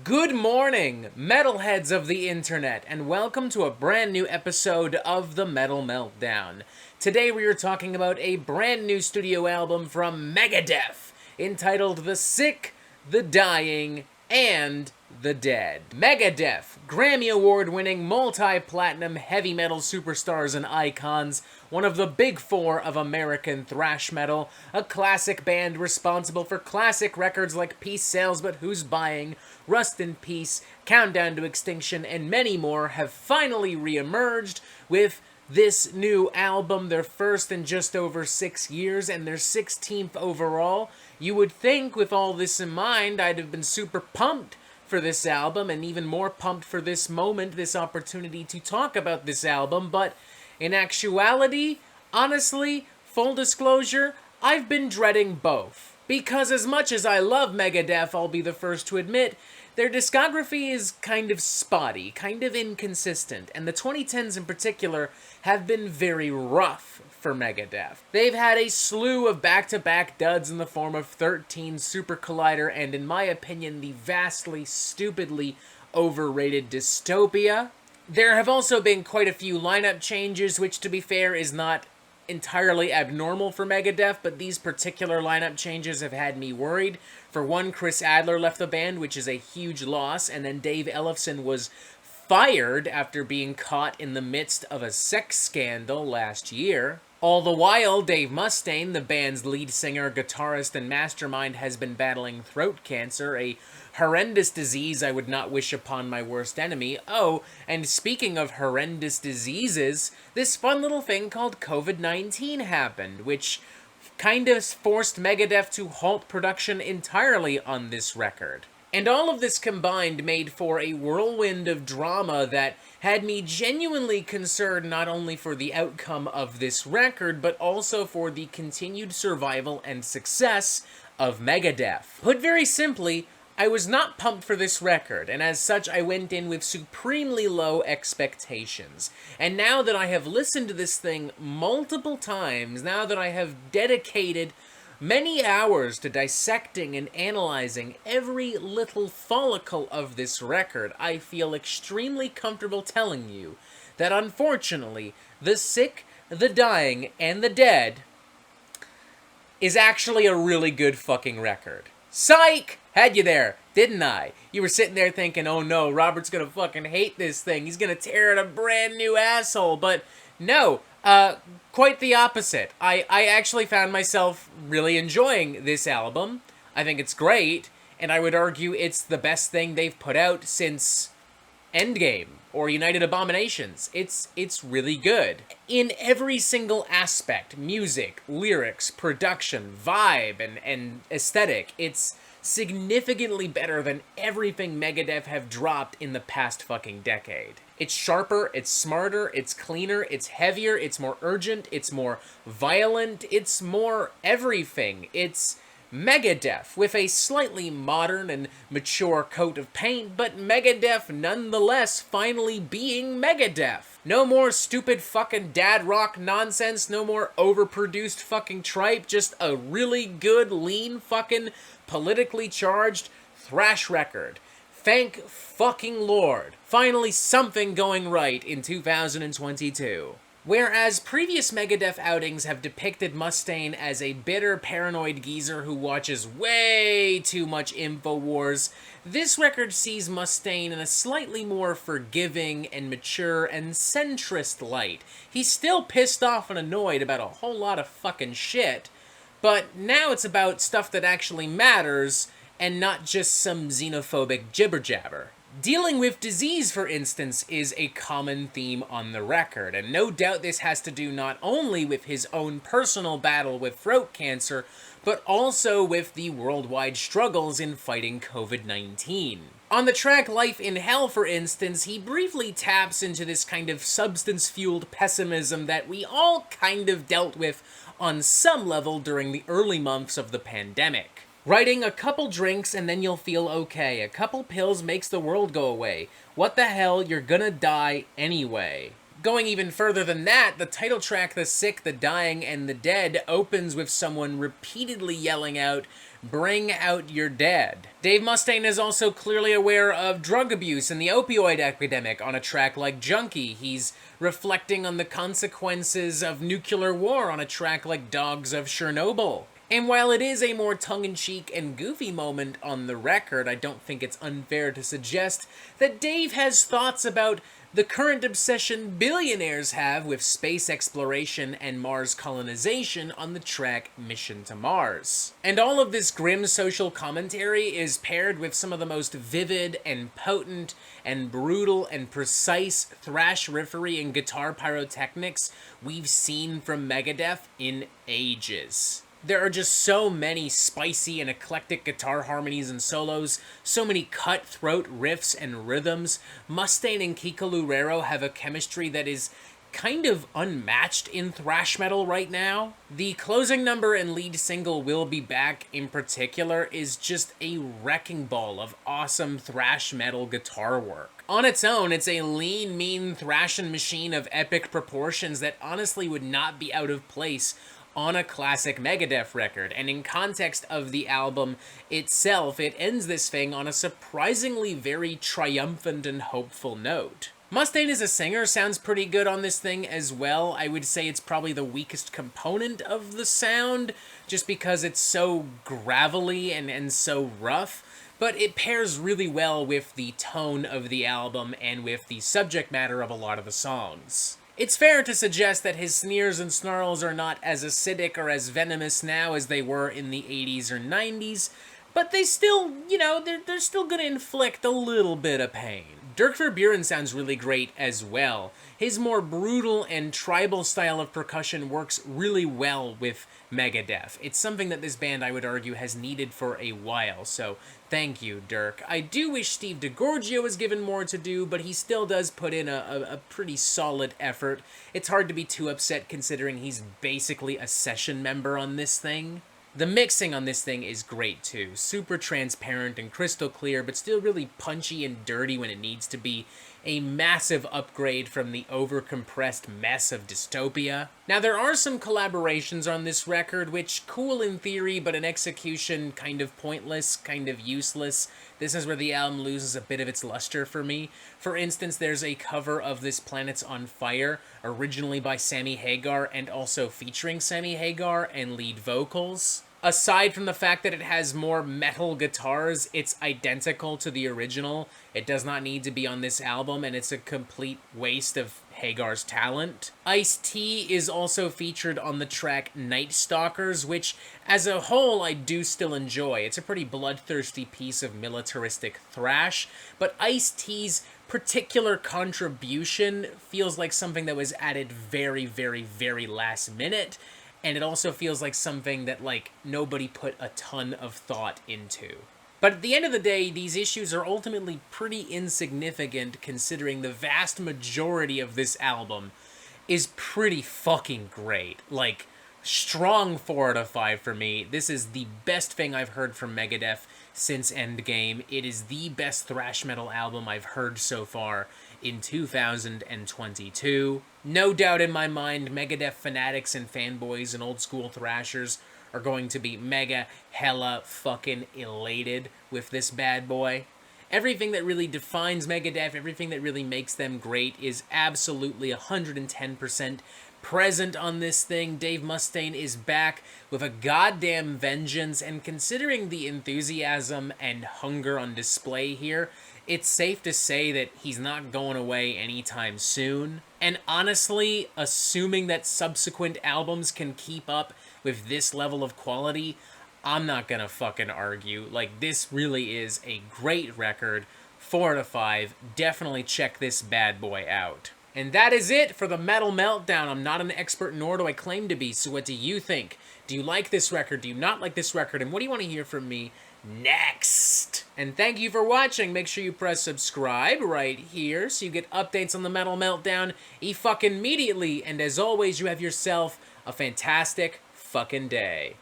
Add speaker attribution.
Speaker 1: Good morning, metalheads of the internet, and welcome to a brand new episode of the Metal Meltdown. Today we are talking about a brand new studio album from Megadeth, entitled The Sick, the Dying, and the Dead. Megadeth, Grammy Award-winning multi-platinum heavy metal superstars and icons, one of the big four of American thrash metal, a classic band responsible for classic records like Peace Sells But Who's Buying, Rust in Peace, Countdown to Extinction, and many more, have finally re-emerged with this new album, their first in just over 6 years, and their 16th overall. You would think, with all this in mind, I'd have been super pumped for this album, and even more pumped for this moment, this opportunity to talk about this album, but in actuality, honestly, full disclosure, I've been dreading both. Because as much as I love Megadeth, I'll be the first to admit, their discography is kind of spotty, kind of inconsistent, and the 2010s in particular have been very rough for Megadeth. They've had a slew of back-to-back duds in the form of 13 Super Collider and, in my opinion, the vastly, stupidly overrated Dystopia. There have also been quite a few lineup changes, which, to be fair, is not entirely abnormal for Megadeth, but these particular lineup changes have had me worried. For one, Chris Adler left the band, which is a huge loss, and then Dave Ellefson was fired after being caught in the midst of a sex scandal last year. All the while, Dave Mustaine, the band's lead singer, guitarist, and mastermind, has been battling throat cancer, a horrendous disease I would not wish upon my worst enemy. Oh, and speaking of horrendous diseases, this fun little thing called COVID-19 happened, which kind of forced Megadeth to halt production entirely on this record. And all of this combined made for a whirlwind of drama that had me genuinely concerned not only for the outcome of this record, but also for the continued survival and success of Megadeth. Put very simply, I was not pumped for this record, and as such I went in with supremely low expectations. And now that I have listened to this thing multiple times, now that I have dedicated many hours to dissecting and analyzing every little follicle of this record, I feel extremely comfortable telling you that unfortunately, The Sick, the Dying, and the Dead is actually a really good fucking record. Psych! Had you there, didn't I? You were sitting there thinking, oh no, Robert's gonna fucking hate this thing. He's gonna tear it a brand new asshole. But no, quite the opposite. I actually found myself really enjoying this album. I think it's great, and I would argue it's the best thing they've put out since Endgame or United Abominations. It's really good. In every single aspect, music, lyrics, production, vibe, and aesthetic, it's significantly better than everything Megadeth have dropped in the past fucking decade. It's sharper, it's smarter, it's cleaner, it's heavier, it's more urgent, it's more violent, it's more everything. It's Megadeth with a slightly modern and mature coat of paint, but Megadeth nonetheless finally being Megadeth. No more stupid fucking dad rock nonsense, no more overproduced fucking tripe, just a really good, lean fucking politically charged thrash record. Thank fucking Lord. Finally something going right in 2022. Whereas previous Megadeth outings have depicted Mustaine as a bitter, paranoid geezer who watches way too much InfoWars, this record sees Mustaine in a slightly more forgiving and mature and centrist light. He's still pissed off and annoyed about a whole lot of fucking shit, but now it's about stuff that actually matters and not just some xenophobic jibber-jabber. Dealing with disease, for instance, is a common theme on the record, and no doubt this has to do not only with his own personal battle with throat cancer, but also with the worldwide struggles in fighting COVID-19. On the track Life in Hell, for instance, he briefly taps into this kind of substance-fueled pessimism that we all kind of dealt with on some level during the early months of the pandemic. Writing a couple drinks and then you'll feel okay. A couple pills makes the world go away. What the hell, you're gonna die anyway. Going even further than that, the title track The Sick, the Dying, and the Dead opens with someone repeatedly yelling out, Bring Out Your Dead. Dave Mustaine is also clearly aware of drug abuse and the opioid epidemic on a track like Junkie. He's reflecting on the consequences of nuclear war on a track like Dogs of Chernobyl. And while it is a more tongue-in-cheek and goofy moment on the record, I don't think it's unfair to suggest that Dave has thoughts about the current obsession billionaires have with space exploration and Mars colonization on the track Mission to Mars. And all of this grim social commentary is paired with some of the most vivid and potent and brutal and precise thrash riffery and guitar pyrotechnics we've seen from Megadeth in ages. There are just so many spicy and eclectic guitar harmonies and solos, so many cutthroat riffs and rhythms. Mustaine and Kiko Loureiro have a chemistry that is kind of unmatched in thrash metal right now. The closing number and lead single Will Be Back in particular is just a wrecking ball of awesome thrash metal guitar work. On its own, it's a lean, mean thrashing machine of epic proportions that honestly would not be out of place on a classic Megadeth record, and in context of the album itself, it ends this thing on a surprisingly very triumphant and hopeful note. Mustaine as a singer sounds pretty good on this thing as well. I would say it's probably the weakest component of the sound, just because it's so gravelly and so rough, but it pairs really well with the tone of the album and with the subject matter of a lot of the songs. It's fair to suggest that his sneers and snarls are not as acidic or as venomous now as they were in the 80s or 90s, but they still, they're still gonna inflict a little bit of pain. Dirk Verbeuren sounds really great as well. His more brutal and tribal style of percussion works really well with Megadeth. It's something that this band, I would argue, has needed for a while, so thank you, Dirk. I do wish Steve DiGiorgio was given more to do, but he still does put in a pretty solid effort. It's hard to be too upset considering he's basically a session member on this thing. The mixing on this thing is great too. Super transparent and crystal clear, but still really punchy and dirty when it needs to be. A massive upgrade from the overcompressed mess of Dystopia. Now, there are some collaborations on this record, which cool in theory, but in execution kind of pointless, kind of useless. This is where the album loses a bit of its luster for me. For instance, there's a cover of This Planet's on Fire, originally by Sammy Hagar, and also featuring Sammy Hagar and lead vocals. Aside from the fact that it has more metal guitars, it's identical to the original. It does not need to be on this album, and it's a complete waste of Hagar's talent. Ice-T is also featured on the track Night Stalkers, which, as a whole, I do still enjoy. It's a pretty bloodthirsty piece of militaristic thrash, but Ice-T's particular contribution feels like something that was added very, very, very last minute, and it also feels like something that, nobody put a ton of thought into. But at the end of the day, these issues are ultimately pretty insignificant considering the vast majority of this album is pretty fucking great. Strong 4 out of 5 for me. This is the best thing I've heard from Megadeth since Endgame. It is the best thrash metal album I've heard so far in 2022. No doubt in my mind, Megadeth fanatics and fanboys and old school thrashers are going to be mega hella fucking elated with this bad boy. Everything that really defines Megadeth, everything that really makes them great is absolutely 110% present on this thing. Dave Mustaine is back with a goddamn vengeance, and considering the enthusiasm and hunger on display here, it's safe to say that he's not going away anytime soon. And honestly, assuming that subsequent albums can keep up with this level of quality, I'm not gonna fucking argue. This really is a great record. 4 out of 5. Definitely check this bad boy out. And that is it for the Metal Meltdown. I'm not an expert, nor do I claim to be, so what do you think? Do you like this record? Do you not like this record? And what do you want to hear from me next? And thank you for watching. Make sure you press subscribe right here so you get updates on the Metal Meltdown fucking immediately. And as always, you have yourself a fantastic fucking day.